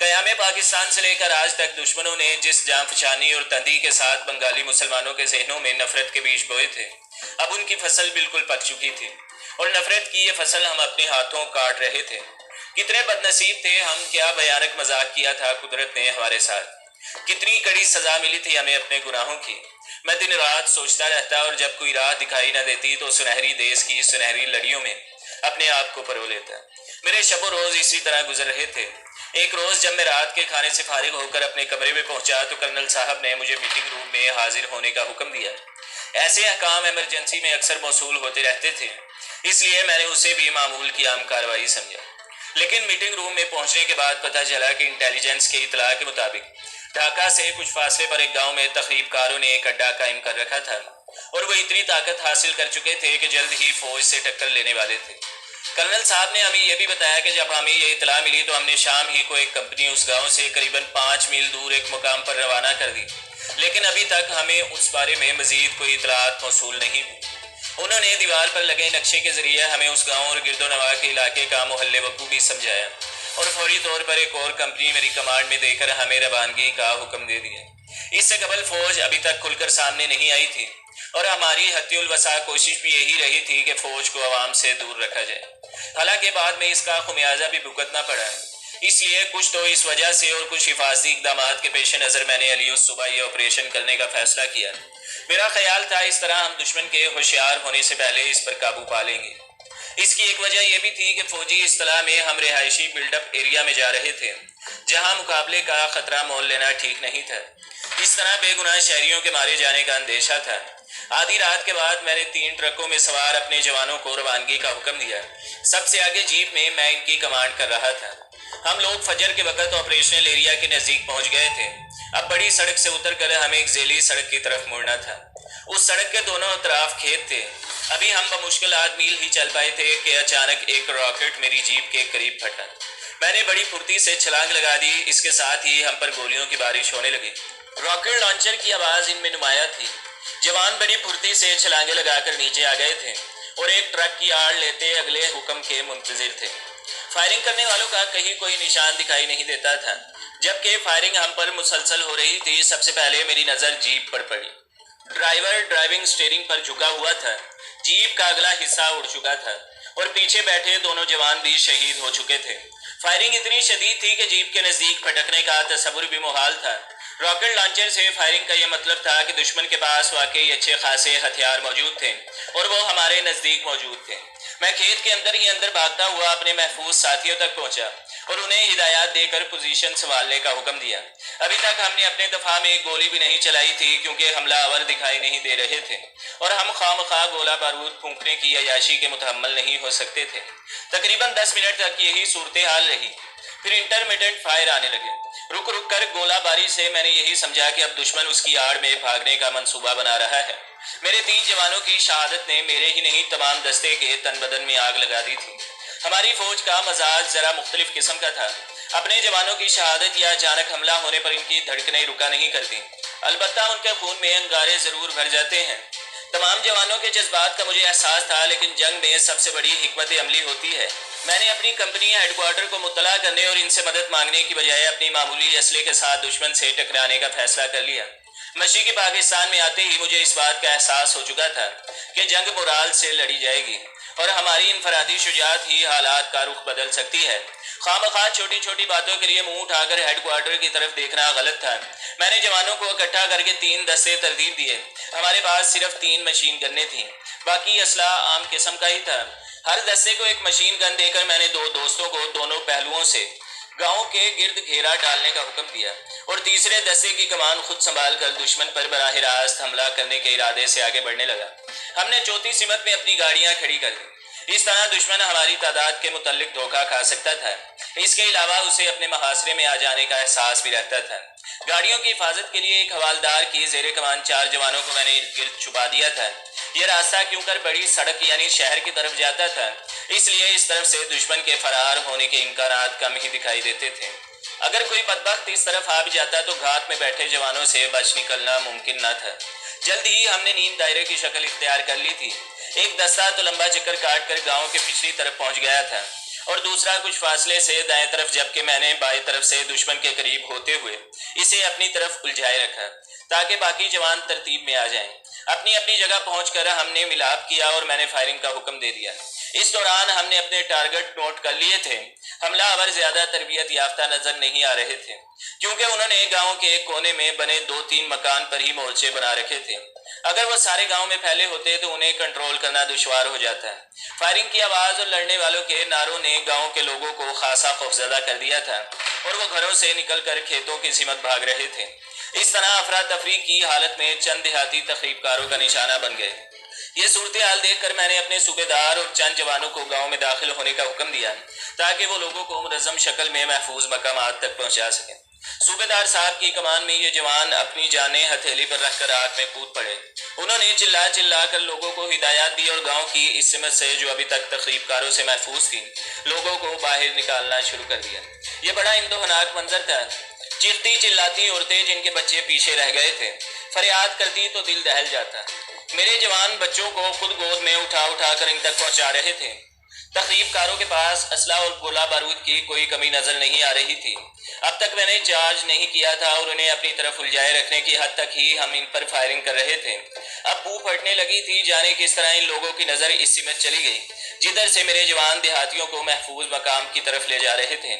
قیام پاکستان سے لے کر آج تک دشمنوں نے جس جان فشانی اور تندی کے ساتھ بنگالی مسلمانوں کے ذہنوں میں نفرت کے بیج بوئے تھے، اب ان کی فصل بالکل پک چکی تھی اور نفرت کی یہ فصل ہم اپنے ہاتھوں کاٹ رہے تھے۔ کتنے بد نصیب تھے ہم، کیا بھیانک مذاق کیا تھا قدرت نے ہمارے ساتھ، کتنی کڑی سزا ملی تھی ہمیں اپنے گناہوں کی۔ میں دن رات سوچتا رہتا اور جب کوئی راہ دکھائی نہ دیتی تو سنہری دیس کی سنہری لڑیوں میں اپنے آپ کو پرو لیتا۔ میرے شب و روز اسی طرح گزر رہے تھے۔ ایک روز جب میں رات کے کھانے سے فارغ ہو کر اپنے کمرے میں پہنچا تو کرنل صاحب نے مجھے میٹنگ روم میں حاضر ہونے کا حکم دیا۔ ایسے احکام ایمرجنسی میں اکثر موصول ہوتے رہتے تھے، اس لیے میں نے اسے بھی معمول کی عام کارروائی سمجھا۔ لیکن میٹنگ روم میں پہنچنے کے بعد پتہ چلا کہ انٹیلیجنس کی اطلاع کے مطابق ڈھاکہ سے کچھ فاصلے پر ایک گاؤں میں تخریب کاروں نے ایک اڈا قائم کر رکھا تھا اور وہ اتنی طاقت حاصل کر چکے تھے کہ جلد ہی فوج سے ٹکر لینے والے تھے۔ کرنل صاحب نے ہمیں یہ بھی بتایا کہ جب ہمیں یہ اطلاع ملی تو ہم نے شام ہی کو ایک کمپنی اس گاؤں سے قریباً 5 میل دور ایک مقام پر روانہ کر دی، لیکن ابھی تک ہمیں اس بارے میں مزید کوئی اطلاعات موصول نہیں ہوئی۔ انہوں نے دیوار پر لگے نقشے کے ذریعے ہمیں اس گاؤں اور گرد و نواح کے علاقے کا محل وقوع بھی سمجھایا اور فوری طور پر ایک اور کمپنی میری کمانڈ میں دے کر ہمیں روانگی کا حکم دے دیا۔ اس سے قبل فوج ابھی تک کھل کر سامنے نہیں آئی تھی اور ہماری حتی الوسع کوشش بھی یہی رہی تھی کہ فوج کو عوام سے دور رکھا جائے۔ حالانکہ بعد میں اس کا خمیازہ بھی بھگتنا پڑا ہے، اس لیے کچھ تو اس وجہ سے اور کچھ حفاظتی اقدامات کے پیش نظر میں نے علی الصبح یہ آپریشن کرنے کا فیصلہ کیا۔ میرا خیال تھا اس طرح ہم دشمن کے ہوشیار ہونے سے پہلے اس پر قابو پا لیں گے۔ اس کی ایک وجہ یہ بھی تھی کہ فوجی اصطلاح میں ہم رہائشی بلڈ اپ ایریا میں جا رہے تھے، جہاں مقابلے کا خطرہ مول لینا ٹھیک نہیں تھا۔ اس طرح بے گناہ شہریوں کے مارے جانے کا اندیشہ تھا۔ آدھی رات کے بعد میں نے 3 ٹرکوں میں سوار اپنے جوانوں کو روانگی کا حکم دیا۔ سب سے آگے جیپ میں ان کی کمانڈ کر رہا تھا۔ ہم لوگ فجر کے وقت آپریشنل ایریا کے نزدیک پہنچ گئے تھے۔ اب بڑی سڑک سے اتر کر ہمیں ایک ذیلی سڑک کی طرف مڑنا تھا۔ اس سڑک کے دونوں اطراف کھیت تھے۔ ابھی ہم بمشکل میل ہی چل پائے تھے کہ اچانک ایک راکٹ میری جیپ کے قریب پھٹا۔ میں نے بڑی پھرتی سے چھلانگ لگا دی، اس کے ساتھ ہی ہم پر گولیوں کی بارش ہونے لگی۔ راکٹ لانچر کی آواز ان میں نمایاں تھی۔ جوان بڑی پھرتی سے چھلانگیں لگا کر نیچے آ گئے تھے اور ایک ٹرک کی آڑ لیتے اگلے حکم کے منتظر تھے۔ فائرنگ کرنے والوں کا کہیں کوئی نشان دکھائی نہیں دیتا تھا۔ جبکہ فائرنگ ہم پر مسلسل ہو رہی تھی، سب سے پہلے میری نظر جیپ پر پڑی۔ ڈرائیور ڈرائیونگ سٹیئرنگ پر جھکا ہوا تھا۔ جیپ کا اگلا حصہ اڑ چکا تھا اور پیچھے بیٹھے دونوں جوان بھی شہید ہو چکے تھے۔ فائرنگ اتنی شدید تھی کہ جیپ کے نزدیک پھٹکنے کا تصور بھی محال تھا۔ راکٹ لانچر سے فائرنگ کا یہ مطلب تھا کہ دشمن کے پاس واقعی اچھے خاصے ہتھیار موجود تھے اور وہ ہمارے نزدیک موجود تھے۔ میں کھیت کے اندر ہی اندر بھاگتا ہوا اپنے محفوظ ساتھیوں تک پہنچا اور انہیں ہدایات دے کر پوزیشن سنبھالنے کا حکم دیا۔ ابھی تک ہم نے اپنے دفاع میں ایک گولی بھی نہیں چلائی تھی کیونکہ حملہ آور دکھائی نہیں دے رہے تھے اور ہم خواہ گولہ بارود پھونکنے کی عیاشی کے متحمل نہیں ہو سکتے تھے۔ تقریباً 10 منٹ تک یہی صورتحال رہی، پھر انٹرمیڈنٹ فائر آنے لگے۔ رک کر گولہ باری سے میں نے یہی سمجھا کہ اب دشمن اس کی آڑ میں بھاگنے کا منصوبہ بنا رہا ہے۔ میرے 3 جوانوں کی شہادت نے میرے ہی نہیں تمام دستے کے تن بدن میں آگ لگا دی تھی۔ ہماری فوج کا مزاج ذرا مختلف قسم کا تھا۔ اپنے جوانوں کی شہادت یا اچانک حملہ ہونے پر ان کی دھڑکنیں رکا نہیں کرتی، البتہ ان کے خون میں انگارے ضرور بھر جاتے ہیں۔ تمام جوانوں کے جذبات کا مجھے احساس تھا، لیکن جنگ میں سب سے بڑی حکمت عملی ہوتی ہے۔ میں نے اپنی کمپنی ہیڈ کوارٹر کو مطلع کرنے اور ان سے مدد مانگنے کی بجائے اپنی معمولی اسلحے کے ساتھ دشمن سے ٹکرانے کا فیصلہ کر لیا۔ مشرقی پاکستان میں آتے ہی مجھے اس بات کا احساس ہو چکا تھا کہ جنگ مورال سے لڑی جائے گی اور ہماری انفرادی شجاعت ہی حالات کا رخ بدل سکتی ہے۔ خواہ چھوٹی چھوٹی باتوں کے لیے منہ اٹھا کر ہیڈ کوارٹر کی طرف دیکھنا غلط تھا۔ میں نے جوانوں کو اکٹھا کر کے 3 دستے ترتیب دیے۔ ہمارے پاس صرف 3 مشین گنیں تھیں، باقی اسلحہ عام قسم کا ہی تھا۔ ہر دستے کو ایک مشین گن دے کر میں نے 2 دوستوں کو دونوں پہلوؤں سے گاؤں کے گرد گھیرا ڈالنے کا حکم دیا اور تیسرے دستے کی کمان خود سنبھال کر دشمن پر براہ راست حملہ کرنے کے ارادے سے آگے بڑھنے لگا۔ ہم نے چوتھی سمت میں اپنی گاڑیاں کھڑی کر دی۔ اس طرح دشمن ہماری تعداد کے متعلق دھوکہ کھا سکتا تھا۔ اس کے علاوہ اسے اپنے محاصرے میں آ جانے کا احساس بھی رہتا تھا۔ گاڑیوں کی حفاظت کے لیے ایک حوالدار کی زیر کمان 4 جوانوں کو میں نے ارد گرد چھپا دیا تھا۔ یہ راستہ کیوں کر بڑی سڑک یعنی شہر کی طرف جاتا تھا، اس لیے اس طرف سے دشمن کے فرار ہونے کے امکانات کم ہی دکھائی دیتے تھے۔ اگر کوئی بدبخت اس طرف آ بھی جاتا تو گھات میں بیٹھے جوانوں سے بچ نکلنا ممکن نہ تھا۔ جلد ہی ہم نے نیند دائرے کی شکل اختیار کر لی تھی۔ ایک دستہ تو لمبا چکر کاٹ کر گاؤں کے پچھلی طرف پہنچ گیا تھا اور دوسرا کچھ فاصلے سے دائیں طرف، جبکہ میں نے بائیں طرف سے دشمن کے قریب ہوتے ہوئے اسے اپنی طرف الجھائے رکھا تاکہ باقی جوان ترتیب میں آ جائیں۔ اپنی اپنی جگہ پہنچ کر ہم نے ملاپ کیا اور میں نے فائرنگ کا حکم دے دیا۔ اس دوران ہم نے اپنے ٹارگٹ نوٹ کر لیے تھے۔ حملہ آور زیادہ تربیت یافتہ نظر نہیں آ رہے تھے کیونکہ انہوں نے گاؤں کے ایک کونے میں بنے 2-3 مکان پر ہی مورچے بنا رکھے تھے۔ اگر وہ سارے گاؤں میں پھیلے ہوتے تو انہیں کنٹرول کرنا دشوار ہو جاتا ہے۔ فائرنگ کی آواز اور لڑنے والوں کے نعروں نے گاؤں کے لوگوں کو خاصا خوفزدہ کر دیا تھا اور وہ گھروں سے نکل کر کھیتوں کی سمت بھاگ رہے تھے۔ اس طرح افراتفری کی حالت میں چند دیہاتی تخریب کاروں کا نشانہ بن گئے۔ یہ صورتحال دیکھ کر میں نے اپنے صوبے دار اور چند جوانوں کو گاؤں میں داخل ہونے کا حکم دیا تاکہ وہ لوگوں کو منظم شکل میں محفوظ مقامات تک پہنچا سکیں۔ صوبے دار صاحب کی کمان میں یہ جوان اپنی جانیں ہتھیلی پر رکھ کر آگ میں کود پڑے۔ انہوں نے چلا چلا کر لوگوں کو ہدایات دی اور گاؤں کی اس سمت سے جو ابھی تک تخریب کاروں سے محفوظ تھی لوگوں کو باہر نکالنا شروع کر دیا۔ یہ بڑا اندوہناک منظر تھا۔ چیختی چلاتی عورتیں جن کے بچے پیچھے رہ گئے تھے فریاد کرتی تو دل دہل جاتا۔ میرے جوان بچوں کو خود گود میں اٹھا اٹھا کر ان تک پہنچا رہے تھے۔ تخریب کاروں کے پاس اسلحہ اور گولہ بارود کی کوئی کمی نظر نہیں آ رہی تھی۔ اب تک میں نے چارج نہیں کیا تھا اور انہیں اپنی طرف الجھائے رکھنے کی حد تک ہی ہم ان پر فائرنگ کر رہے تھے۔ اب بو پھٹنے لگی تھی، جانے کس طرح ان لوگوں کی نظر اس سمت چلی گئی جدھر سے میرے جوان دیہاتیوں کو محفوظ مقام کی طرف لے جا رہے تھے۔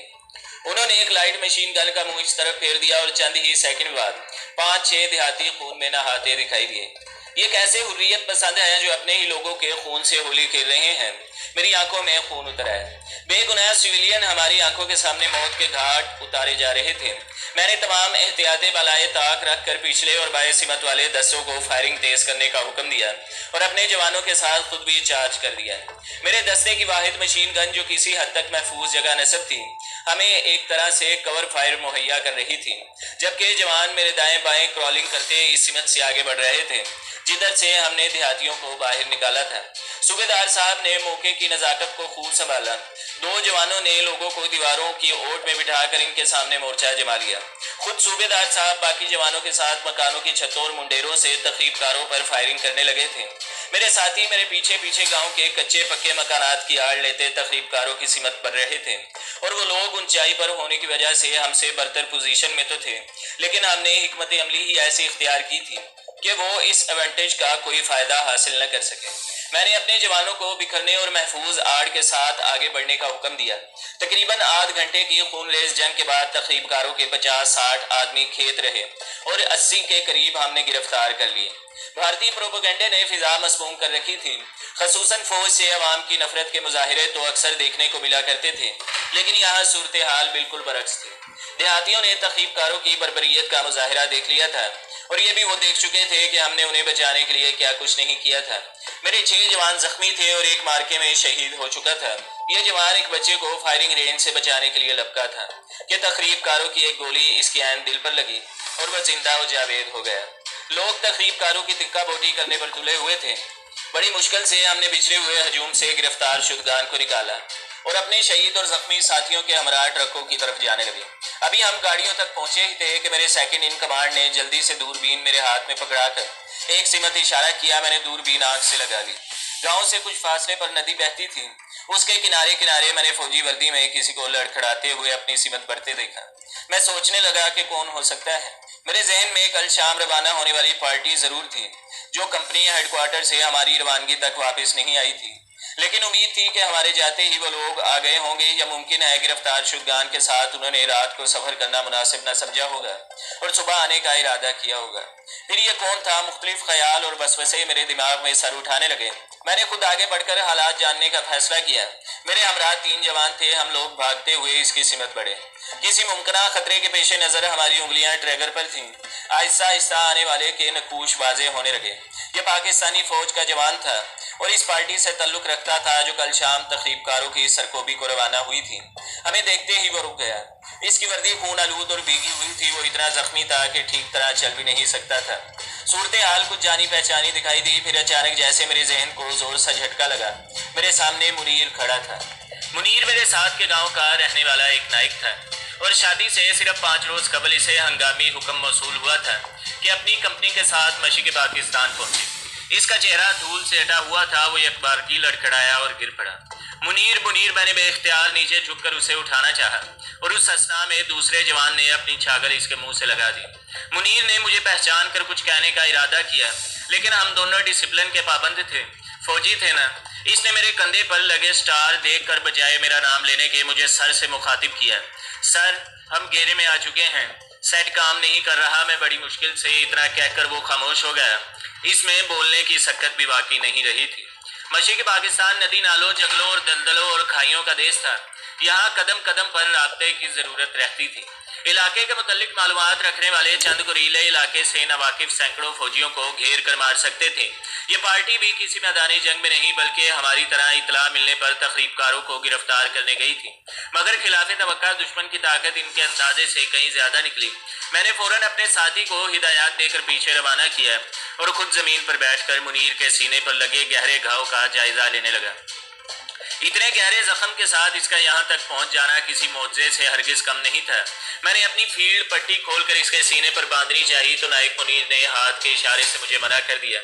انہوں نے ایک لائٹ مشین گن کا منہ اس طرف پھیر دیا اور چند ہی سیکنڈ بعد 5-6 دیہاتی خون میں نہاتے دکھائی دیے۔ یہ کیسے حریت پسند ہیں جو اپنے ہی لوگوں کے خون سے ہولی کھیل رہے ہیں؟ میری آنکھوں میں خون اتر آیا۔ بے گناہ سویلین ہماری آنکھوں کے سامنے موت کے گھاٹ اتارے جا رہے تھے۔ میں نے تمام احتیاطی بالائے طاق رکھ کر پچھلے اور بائیں سمت والے دستوں کو فائرنگ تیز کرنے کا حکم دیا اور اپنے جوانوں کے ساتھ خود بھی چارج کر دیا۔ میرے دستے کی واحد مشین گن جو کسی حد تک محفوظ جگہ نصب تھی ہمیں ایک طرح سے کور فائر مہیا کر رہی تھی، جبکہ جوان میرے دائیں بائیں کرالنگ کرتے اس سمت سے آگے بڑھ رہے تھے جدھر سے ہم نے دیہاتیوں کو باہر نکالا تھا۔ صوبے دار صاحب نے موقع کی نزاکت کو خوب سنبھالا۔ 2 جوانوں نے لوگوں کو دیواروں کی اوٹ میں بٹھا کر ان کے سامنے مورچہ جما لیا۔ خود صوبے دار صاحب باقی جوانوں کے ساتھ مکانوں کی چھتوں اور منڈیروں سے تخریب کاروں پر فائرنگ کرنے لگے تھے۔ میرے ساتھی میرے پیچھے پیچھے گاؤں کے کچے پکے مکانات کی آڑ لیتے تخریب کاروں کی سمت پر رہے تھے، اور وہ لوگ اونچائی پر ہونے کی وجہ سے ہم سے برتر پوزیشن میں تو تھے، لیکن ہم نے حکمت عملی ہی ایسی اختیار کی تھی کہ وہ اس ایڈوانٹیج کا کوئی فائدہ حاصل نہ کر سکے۔ میں نے اپنے جوانوں کو بکھرنے اور محفوظ آڑ کے ساتھ آگے بڑھنے کا حکم دیا۔ تقریباً آدھ گھنٹے کی خون ریز جنگ کے بعد تخریب کاروں کے 50-60 آدمی کھیت رہے اور 80 کے قریب ہم نے گرفتار کر لیے۔ بھارتی پروپیگنڈے نے فضا مسموم کر رکھی تھی۔ خصوصاً فوج سے عوام کی نفرت کے مظاہرے تو اکثر دیکھنے کو ملا کرتے تھے، لیکن یہاں صورتحال بالکل برعکس تھی۔ دیہاتیوں نے تخریب کاروں کی بربریت کا مظاہرہ دیکھ لیا تھا اور یہ بھی وہ دیکھ چکے تھے کہ ہم نے انہیں بچانے کے لیے کیا کچھ نہیں کیا تھا۔ میرے 6 جوان زخمی تھے اور ایک مارکے میں شہید ہو چکا تھا۔ یہ جوان ایک بچے کو فائرنگ رینج سے بچانے کے لیے لپکا تھا کہ تخریب کاروں کی ایک گولی اس کے عین دل پر لگی اور وہ زندہ و جاوید ہو گیا۔ لوگ تخریب کاروں کی تکہ بوٹی کرنے پر تلے ہوئے تھے۔ بڑی مشکل سے ہم نے بچھڑے ہوئے ہجوم سے گرفتار شدگان کو نکالا اور اپنے شہید اور زخمی ساتھیوں کے ہمراہ ٹرکوں کی طرف جانے لگے۔ ابھی ہم گاڑیوں تک پہنچے ہی تھے کہ میرے سیکنڈ ان کمانڈ نے جلدی سے دوربین میرے ہاتھ میں پکڑا کر ایک سمت اشارہ کیا۔ میں نے دوربین آنکھ سے لگا لی۔ گاؤں سے کچھ فاصلے پر ندی بہتی تھی، اس کے کنارے کنارے میں نے فوجی وردی میں کسی کو لڑکھڑاتے ہوئے اپنی سمت بڑھتے دیکھا۔ میں سوچنے لگا کہ کون ہو سکتا ہے۔ میرے ذہن میں کل شام روانہ ہونے والی پارٹی ضرور تھی جو کمپنی ہیڈ کوارٹر سے ہماری روانگی تک واپس نہیں آئی تھی، لیکن امید تھی کہ ہمارے جاتے ہی وہ لوگ آ گئے ہوں گے، یا ممکن ہے گرفتار شدگان کے ساتھ انہوں نے رات کو سفر کرنا مناسب نہ سمجھا ہوگا اور صبح آنے کا ارادہ کیا ہوگا۔ پھر یہ کون تھا؟ مختلف خیال اور وسوسے میرے دماغ میں سر اٹھانے لگے۔ میں نے خود آگے بڑھ کر حالات جاننے کا فیصلہ کیا۔ میرے ہمراہ 3 جوان تھے۔ ہم لوگ بھاگتے ہوئے اس کی سمت بڑھے۔ کسی ممکنہ خطرے کے پیش نظر ہماری انگلیاں ٹریگر پر تھیں۔ آہستہ آہستہ آنے والے کے نقوش واضح ہونے لگے۔ یہ پاکستانی فوج کا جوان تھا اور اس پارٹی سے تعلق رکھتا تھا جو کل شام تخریب کاروں کی سرکوبی کو روانہ ہوئی تھی۔ ہمیں دیکھتے ہی وہ رک گیا۔ اس کی وردی خون آلود اور بھیگی ہوئی تھی۔ وہ اتنا زخمی تھا کہ ٹھیک طرح چل بھی نہیں سکتا تھا۔ صورتحال کچھ جانی پہچانی دکھائی دی، پھر اچانک جیسے میرے ذہن کو زور سے جھٹکا لگا۔ میرے سامنے منیر کھڑا تھا۔ منیر میرے ساتھ کے گاؤں کا رہنے والا ایک نائک تھا اور شادی سے صرف 5 روز قبل اسے ہنگامی حکم موصول ہوا تھا کہ اپنی کمپنی کے ساتھ مشرق پاکستان پہنچے۔ اس کا چہرہ دھول سے ہٹا ہوا تھا۔ وہ یک بار کی لڑکھڑایا اور گر پڑا۔ منیر منیر میں نے بے اختیار نیچے جھک کر اسے اٹھانا چاہا اور اس اسنا میں دوسرے جوان نے اپنی چھاگل اس کے منہ سے لگا دی۔ منیر نے مجھے پہچان کر کچھ کہنے کا ارادہ کیا، لیکن ہم دونوں ڈسپلن کے پابند تھے، فوجی تھے نا۔ اس نے میرے کندھے پر لگے سٹار دیکھ کر بجائے میرا نام لینے کے مجھے سر سے مخاطب کیا۔ سر، ہم گھیرے میں آ چکے ہیں، سیٹ کام نہیں کر رہا۔ میں بڑی مشکل سے اتنا کہہ کر وہ خاموش ہو گیا۔ اس میں بولنے کی سکت بھی باقی نہیں رہی تھی۔ مشرقی پاکستان ندی نالوں، جنگلوں اور دلدلوں اور کھائیوں کا دیش تھا۔ یہاں قدم قدم پر رابطے کی ضرورت رہتی تھی۔ علاقے کے متعلق معلومات رکھنے والے چند گوریلے علاقے سے ناواقف سینکڑوں فوجیوں کو گھیر کر مار سکتے تھے۔ یہ پارٹی بھی کسی میدانی جنگ میں نہیں بلکہ ہماری طرح اطلاع ملنے پر تخریب کاروں کو گرفتار کرنے گئی تھی، مگر خلاف توقع دشمن کی طاقت ان کے اندازے سے کہیں زیادہ نکلی۔ میں نے فوراً اپنے ساتھی کو ہدایات دے کر پیچھے روانہ کیا اور خود زمین پر بیٹھ کر منیر کے سینے پر لگے گہرے گھاؤ کا جائزہ لینے لگا۔ اتنے گہرے زخم کے ساتھ اس کا یہاں تک پہنچ جانا کسی معجزے سے ہرگز کم نہیں تھا۔ میں نے اپنی فیلڈ پٹی کھول کر اس کے سینے پر باندھنی چاہی تو نائک منیر نے ہاتھ کے اشارے سے مجھے منع کر دیا۔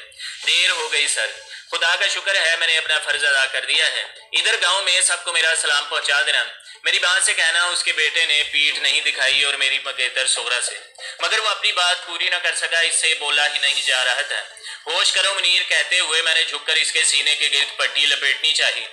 دیر ہو گئی سر، خدا کا شکر ہے میں نے اپنا فرض ادا کر دیا ہے۔ ادھر گاؤں میں سب کو میرا سلام پہنچا دینا۔ میری بات سے کہنا اس کے بیٹے نے پیٹھ نہیں دکھائی اور میری مگیتر صغرا سے، مگر وہ اپنی بات پوری نہ کر سکا، اس سے بولا ہی نہیں جا رہا تھا۔ ہوش کرو منیر کہتے ہوئے میں نے جھک کر اس کے سینے کے گرد پٹی لپیٹنی چاہی،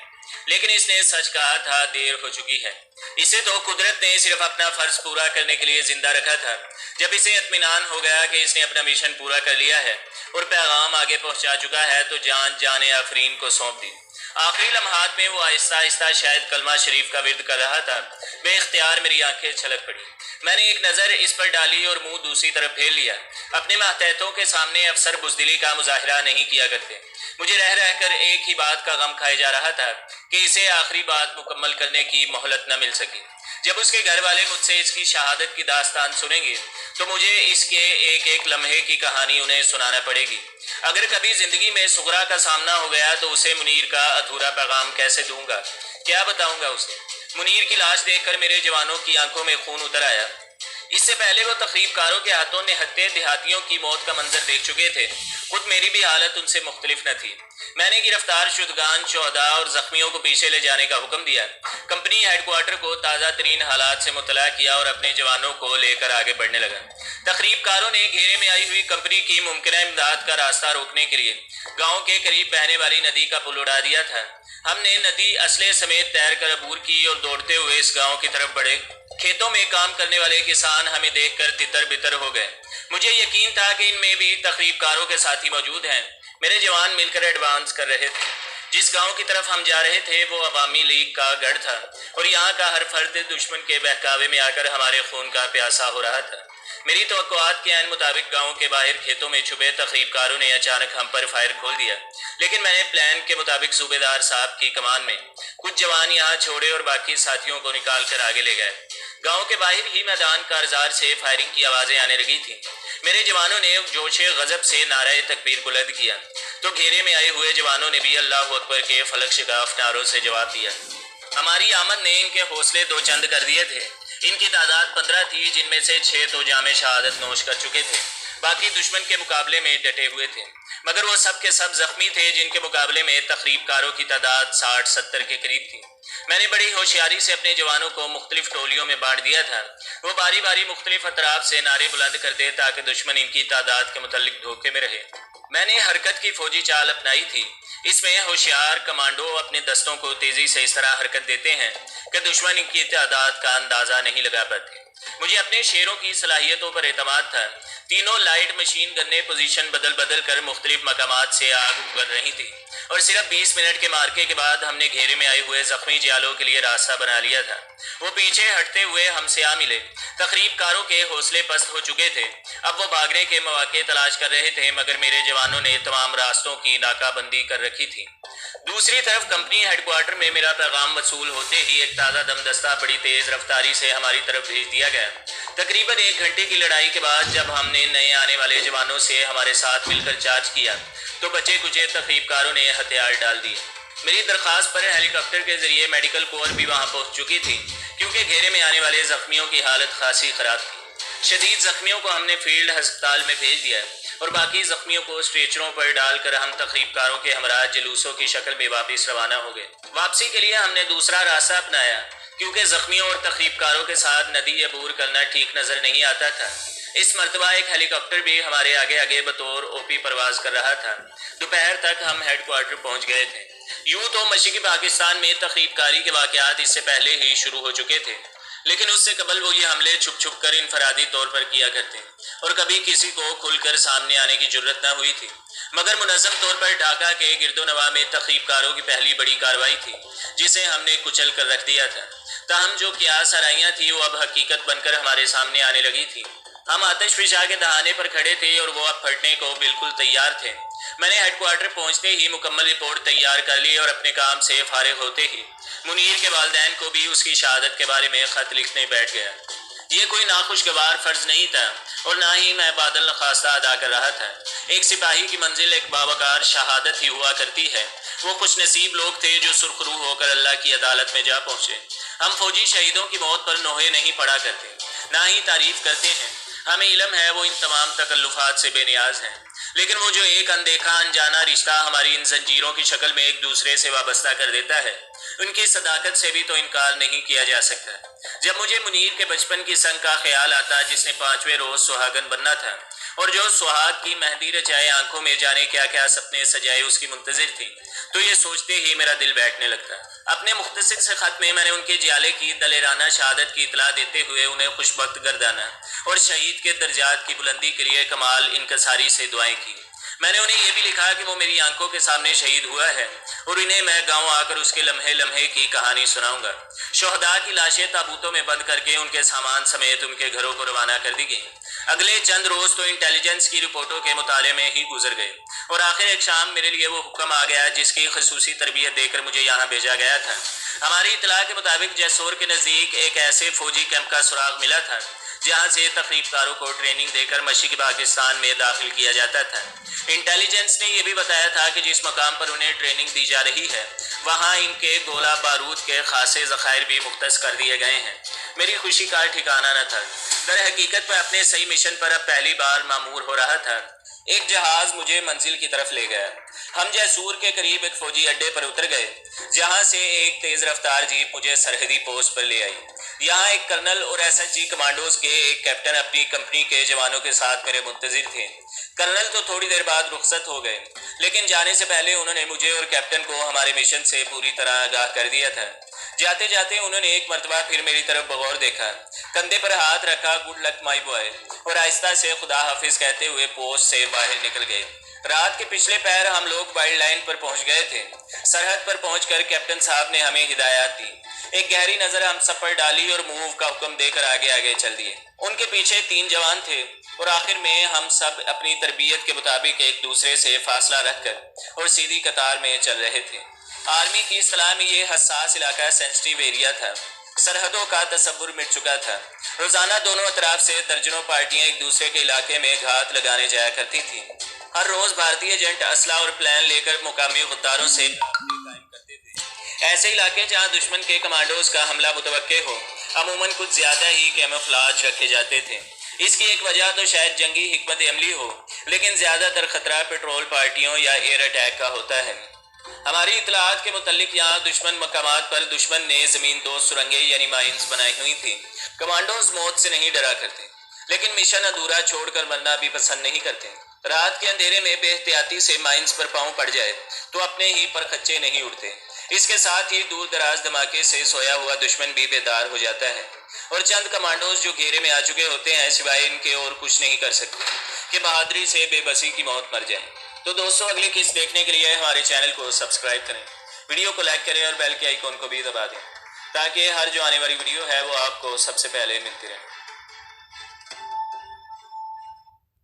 لیکن اس نے سچ کہا تھا، دیر ہو چکی ہے۔ اسے تو قدرت نے صرف اپنا فرض پورا کرنے کے لیے زندہ رکھا تھا۔ جب اسے اطمینان ہو گیا کہ اس نے اپنا مشن پورا کر لیا ہے اور پیغام آگے پہنچا چکا ہے تو جان آفرین کو سونپ دی۔ آخری لمحات میں وہ آہستہ آہستہ شاید کلمہ شریف کا ورد کر رہا تھا۔ بے اختیار میری آنکھیں چھلک پڑی۔ میں نے ایک نظر اس پر ڈالی اور منہ دوسری طرف پھیر لیا۔ اپنے ماتحتوں کے سامنے افسر بزدلی کا مظاہرہ نہیں کیا کرتے۔ مجھے رہ رہ کر ایک ہی بات کا غم کھائے جا رہا تھا کہ اسے آخری بات مکمل کرنے کی مہلت نہ مل سکی۔ جب اس کے گھر والے مجھ سے اس کی شہادت کی داستان سنیں گے تو مجھے اس کے ایک ایک لمحے کی کہانی انہیں سنانا پڑے گی۔ اگر کبھی زندگی میں صغرا کا سامنا ہو گیا تو اسے منیر کا ادھورا پیغام کیسے دوں گا، کیا بتاؤں گا اسے؟ منیر کی لاش دیکھ کر میرے جوانوں کی آنکھوں میں خون اتر آیا۔ اس سے پہلے وہ تخریب کاروں کے ہاتھوں نہتے دیہاتیوں کی موت کا منظر دیکھ چکے تھے۔ خود میری بھی حالت ان سے مختلف نہ تھی۔ میں نے گرفتار شدگان، شہداء اور زخمیوں کو پیچھے لے جانے کا حکم دیا۔ کمپنی ہیڈ کوارٹر کو تازہ ترین حالات سے مطلع کیا اور اپنے جوانوں کو لے کر آگے بڑھنے لگا۔ تخریب کاروں نے گھیرے میں آئی ہوئی کمپنی کی ممکنہ امداد کا راستہ روکنے کے لیے گاؤں کے قریب بہنے والی ندی کا پل اڑا دیا تھا۔ ہم نے ندی اسلحے سمیت تیر کر عبور کی اور دوڑتے ہوئے اس گاؤں کی طرف بڑھے۔ کھیتوں میں کام کرنے والے کسان ہمیں دیکھ کر تتر بتر ہو گئے۔ مجھے یقین تھا کہ ان میں بھی تخریب کاروں کے ساتھی موجود ہیں۔ میرے جوان مل کر ایڈوانس کر رہے تھے۔ جس گاؤں کی طرف ہم جا رہے تھے وہ عوامی لیگ کا گڑھ تھا اور یہاں کا ہر فرد دشمن کے بہکاوے میں آ کر ہمارے خون کا پیاسا ہو رہا تھا۔ میری توقعات کے عین مطابق گاؤں کے باہر کھیتوں میں چھپے تخریب کاروں نے اچانک ہم پر فائر کھول دیا، لیکن میں نے پلان کے مطابق صوبے دار صاحب کی کمان میں کچھ جوان یہاں چھوڑے اور باقی ساتھیوں کو نکال کر آگے لے گئے۔ گاؤں کے باہر ہی میدان کارزار سے فائرنگ کی آوازیں آنے لگی تھیں۔ میرے جوانوں نے جوش غضب سے نعرہ تکبیر بلند کیا تو گھیرے میں آئے ہوئے جوانوں نے بھی اللہ اکبر کے فلک شگاف نعروں سے جواب دیا۔ ہماری آمد نے ان کے حوصلے دو چند کر دیے تھے۔ ان کی تعداد 15 تھی، جن میں سے 6 تو جام شہادت نوش کر چکے تھے، باقی دشمن کے مقابلے میں ڈٹے ہوئے تھے، مگر وہ سب کے سب زخمی تھے، جن کے مقابلے میں تخریب کاروں کی تعداد 60-70 کے قریب تھی۔ میں نے بڑی ہوشیاری سے اپنے جوانوں کو مختلف ٹولیوں میں بانٹ دیا تھا۔ وہ باری باری مختلف اطراف سے نعرے بلند کرتے تاکہ دشمن ان کی تعداد کے متعلق دھوکے میں رہے۔ میں نے حرکت کی فوجی چال اپنائی تھی۔ اس میں ہوشیار کمانڈو اپنے دستوں کو تیزی سے اس طرح حرکت دیتے ہیں کہ دشمن ان کی تعداد کا اندازہ نہیں لگا پاتے۔ مجھے اپنے شیروں کی صلاحیتوں پر اعتماد تھا۔ تینوں لائٹ مشین گنیں پوزیشن بدل بدل کر مختلف مقامات سے آگ اگل رہی تھی اور صرف 20 منٹ کے مارکے کے بعد ہم نے گھیرے میں آئے ہوئے زخمی جیالوں کے لیے راستہ بنا لیا تھا۔ وہ پیچھے ہٹتے ہوئے ہم سے آ ملے۔ تخریب کاروں کے حوصلے پست ہو چکے تھے۔ اب وہ بھاگنے کے مواقع تلاش کر رہے تھے، مگر میرے جوانوں نے تمام راستوں کی ناکہ بندی کر رکھی تھی۔ دوسری طرف کمپنی ہیڈ کوارٹر میں میرا پیغام وصول ہوتے ہی ایک تازہ دم دستہ بڑی تیز رفتاری سے ہماری طرف بھیج دیا گیا۔ تقریباً 1 گھنٹے کی لڑائی کے بعد جب ہم نے نئے آنے والے جوانوں سے ہمارے ساتھ مل کر چارج کیا تو بچے کچے تخریب کاروں نے ہتھیار ڈال دیے۔ میری درخواست پر ہیلی کاپٹر کے ذریعے میڈیکل کور بھی وہاں پہنچ چکی تھی، کیونکہ گھیرے میں آنے والے زخمیوں کی حالت خاصی خراب تھی۔ شدید زخمیوں کو ہم نے فیلڈ ہسپتال میں بھیج دیا۔ اور باقی زخمیوں کو اسٹریچروں پر ڈال کر ہم تخریب کاروں کے ہمراہ جلوسوں کی شکل میں واپس روانہ ہو گئے۔ واپسی کے لیے ہم نے دوسرا راستہ اپنایا کیونکہ زخمیوں اور تخریب کاروں کے ساتھ ندی عبور کرنا ٹھیک نظر نہیں آتا تھا۔ اس مرتبہ ایک ہیلی کاپٹر بھی ہمارے آگے آگے بطور او پی پرواز کر رہا تھا۔ دوپہر تک ہم ہیڈ کوارٹر پہنچ گئے تھے۔ یوں تو مشرقی پاکستان میں تخریب کاری کے واقعات اس سے پہلے ہی شروع ہو چکے تھے، لیکن اس سے قبل وہ یہ حملے چھپ چھپ کر انفرادی طور پر کیا کرتے اور کبھی کسی کو کھل کر سامنے آنے کی جرت نہ ہوئی تھی۔ مگر منظم طور پر ڈھاکہ کے گرد و نواح میں تخریب کاروں کی پہلی بڑی کارروائی تھی جسے ہم نے کچل کر رکھ دیا تھا۔ تاہم جو قیاس آرائیاں تھیں وہ اب حقیقت بن کر ہمارے سامنے آنے لگی تھی۔ ہم آتش فشاں کے دہانے پر کھڑے تھے اور وہ اب پھٹنے کو بالکل تیار تھے۔ میں نے ہیڈ کوارٹر پہنچتے ہی مکمل رپورٹ تیار کر لی اور اپنے کام سے فارغ ہوتے ہی منیر کے والدین کو بھی اس کی شہادت کے بارے میں خط لکھنے بیٹھ گیا۔ یہ کوئی ناخوشگوار فرض نہیں تھا اور نہ ہی میں بادل نخواستہ ادا کر رہا تھا۔ ایک سپاہی کی منزل ایک باوقار شہادت ہی ہوا کرتی ہے۔ وہ خوش نصیب لوگ تھے جو سرخ روح ہو کر اللہ کی عدالت میں جا پہنچے۔ ہم فوجی شہیدوں کی موت پر نوحے نہیں پڑا کرتے، نہ ہی تعریف کرتے ہیں۔ ہمیں علم ہے وہ ان تمام تکلفات سے بے نیاز ہیں، لیکن وہ جو ایک اندیکھا انجانا رشتہ ہماری ان زنجیروں کی شکل میں ایک دوسرے سے وابستہ کر دیتا ہے، ان کی صداقت سے بھی تو انکار نہیں کیا جا سکتا۔ جب مجھے منیر کے بچپن کی سنگ کا خیال آتا جس نے 5ویں روز سہاگن بننا تھا اور جو سہاگ کی مہندی رچائے آنکھوں میں جانے کیا کیا سپنے سجائے اس کی منتظر تھی، تو یہ سوچتے ہی میرا دل بیٹھنے لگتا۔ اپنے مختصر سے خط میں نے ان کے جیالے کی دلیرانہ شہادت کی اطلاع دیتے ہوئے انہیں خوشبخت گردانا اور شہید کے درجات کی بلندی کے لیے کمال انکساری سے دعائیں کی۔ میں نے انہیں یہ بھی لکھا کہ وہ میری آنکھوں کے سامنے شہید ہوا ہے اور انہیں میں گاؤں آ کر اس کے لمحے لمحے کی کہانی سناؤں گا۔ شہداء کی لاشیں تابوتوں میں بند کر کے ان کے سامان سمیت ان کے گھروں کو روانہ کر دی گئیں۔ اگلے چند روز تو انٹیلیجنس کی رپورٹوں کے مطالعے میں ہی گزر گئے اور آخر ایک شام میرے لیے وہ حکم آ گیا جس کی خصوصی تربیت دے کر مجھے یہاں بھیجا گیا تھا۔ ہماری اطلاع کے مطابق جیسور کے نزدیک ایک ایسے فوجی کیمپ کا سراغ ملا تھا جہاں سے تخریب کاروں کو ٹریننگ دے کر مشرقی پاکستان میں داخل کیا جاتا تھا۔ انٹیلیجنس نے یہ بھی بتایا تھا کہ جس مقام پر انہیں ٹریننگ دی جا رہی ہے وہاں ان کے گولہ بارود کے خاصے ذخائر بھی مختص کر دیے گئے ہیں۔ میری خوشی کا ٹھکانہ نہ تھا۔ در حقیقت میں اپنے صحیح مشن پر اب پہلی بار مامور ہو رہا تھا۔ ایک جہاز مجھے منزل کی طرف لے گیا۔ ہم جیسور کے قریب ایک فوجی اڈے پر اتر گئے جہاں سے ایک تیز رفتار جیپ مجھے سرحدی پوسٹ پر لے آئی۔ یہاں ایک کرنل اور ایس ایچ جی کمانڈوز کے ایک کیپٹن اپنی کمپنی کے جوانوں کے ساتھ میرے منتظر تھے۔ کرنل تو تھوڑی دیر بعد رخصت ہو گئے، لیکن جانے سے پہلے انہوں نے مجھے اور کیپٹن کو ہمارے مشن سے پوری طرح آگاہ کر دیا تھا۔ جاتے جاتے انہوں نے ایک مرتبہ پھر میری طرف بغور دیکھا، کندھے پر ہاتھ رکھا، گڈ لک مائی بوائے، اور آہستہ سے خدا حافظ کہتے ہوئے پوسٹ سے باہر نکل گئے۔ رات کے پچھلے پہر ہم لوگ وائلڈ لائن پر پہنچ گئے تھے۔ سرحد پر پہنچ کر کیپٹن صاحب نے ہمیں ہدایات دی، ایک گہری نظر ہم سب پر ڈالی اور موو کا حکم دے کر آگے آگے چل دیے۔ ان کے پیچھے 3 جوان تھے اور آخر میں ہم سب اپنی تربیت کے مطابق ایک دوسرے سے فاصلہ رکھ کر اور سیدھی قطار میں چل رہے تھے۔ آرمی کی اصطلاح میں یہ حساس علاقہ سینسٹیو ایریا تھا۔ سرحدوں کا تصور مٹ چکا تھا۔ روزانہ دونوں اطراف سے درجنوں پارٹیاں ایک دوسرے کے علاقے میں گھات لگانے جایا کرتی تھیں۔ ہر روز بھارتی ایجنٹ اسلحہ اور پلان لے کر مقامی غداروں سے قائم کرتے تھے۔ ایسے علاقے جہاں دشمن کے کمانڈوز کا حملہ متوقع ہو عموماً کچھ زیادہ ہی کیموفلاج رکھے جاتے تھے۔ اس کی ایک وجہ تو شاید جنگی حکمت عملی ہو، لیکن زیادہ تر خطرہ پیٹرول پارٹیوں یا ایئر اٹیک کا ہوتا ہے۔ ہماری اطلاعات کے متعلق یہاں دشمن مقامات پر دشمن نے زمین دوز سرنگیں یعنی مائنز بنائی ہوئی تھی۔ کمانڈوز موت سے نہیں ڈرا کرتے، لیکن مشن ادھورا چھوڑ کر مرنا بھی پسند نہیں کرتے۔ رات کے اندھیرے میں بے احتیاطی سے مائنز پر پاؤں پڑ جائے تو اپنے ہی پر خچے نہیں اڑتے۔ اس کے ساتھ ہی دور دراز دھماکے سے سویا ہوا دشمن بھی بیدار ہو جاتا ہے اور چند کمانڈوز جو گھیرے میں آ چکے ہوتے ہیں سوائے ان کے اور کچھ نہیں کر سکتے کہ بہادری سے بے بسی کی موت مر جائیں۔ تو دوستو اگلی قسط دیکھنے کے لیے ہمارے چینل کو سبسکرائب کریں، ویڈیو کو لائک کریں اور بیل کے آئیکن کو بھی دبا دیں تاکہ ہر جو آنے والی ویڈیو ہے وہ آپ کو سب سے پہلے ملتی رہے۔